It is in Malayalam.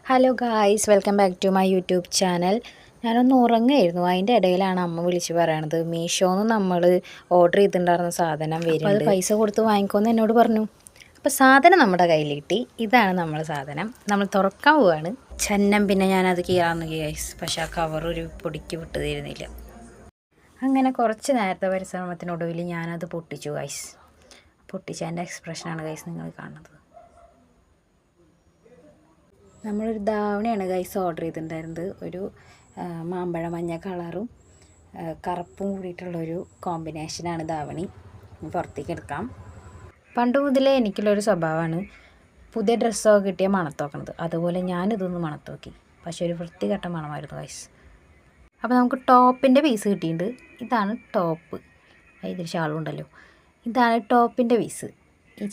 Hello guys, welcome back to my YouTube channel. ഞാനൊന്ന് ഉറങ്ങുമായിരുന്നു. അതിൻ്റെ ഇടയിലാണ് അമ്മ വിളിച്ച് പറയണത് മീഷോന്ന് നമ്മൾ ഓർഡർ ചെയ്തിട്ടുണ്ടായിരുന്ന സാധനം വരുന്നത്. അത് പൈസ കൊടുത്ത് വാങ്ങിക്കുമെന്ന് എന്നോട് പറഞ്ഞു. അപ്പോൾ സാധനം നമ്മുടെ കയ്യിൽ കിട്ടി. ഇതാണ് നമ്മൾ സാധനം. നമ്മൾ തുറക്കാൻ പോവാണ്. പിന്നെ ഞാനത് കീറാന്ന് ഗൈസ്. പക്ഷേ ആ കവർ ഒരു പൊടിക്ക് വിട്ട് തരുന്നില്ല. അങ്ങനെ കുറച്ച് നേരത്തെ പരിശ്രമത്തിനൊടുവിൽ ഞാനത് പൊട്ടിച്ചു ഗൈസ്. പൊട്ടിച്ചതിൻ്റെ എക്സ്പ്രഷനാണ് ഗൈസ് നിങ്ങൾ കാണുന്നത്. നമ്മളൊരു ധാവണിയാണ് ഗൈസ് ഓർഡർ ചെയ്തിട്ടുണ്ടായിരുന്നത്. ഒരു മാമ്പഴ മഞ്ഞ കളറും കറുപ്പും കൂടിയിട്ടുള്ളൊരു കോമ്പിനേഷനാണ് ധാവണി. പുറത്തേക്ക് എടുക്കാം. പണ്ട് മുതലേ എനിക്കുള്ളൊരു സ്വഭാവമാണ് പുതിയ ഡ്രസ്സൊക്കെ കിട്ടിയ മണത്തോക്കണത്. അതുപോലെ ഞാനിതൊന്ന് മണത്തോക്കി. പക്ഷേ ഒരു വൃത്തികെട്ട മണമായിരുന്നു ഗൈസ്. അപ്പോൾ നമുക്ക് ടോപ്പിൻ്റെ പീസ് കിട്ടിയിട്ടുണ്ട്. ഇതാണ് ടോപ്പ്. ഇതിൽ ഷാളും ഉണ്ടല്ലോ. ഇതാണ് ടോപ്പിൻ്റെ പീസ്. ഈ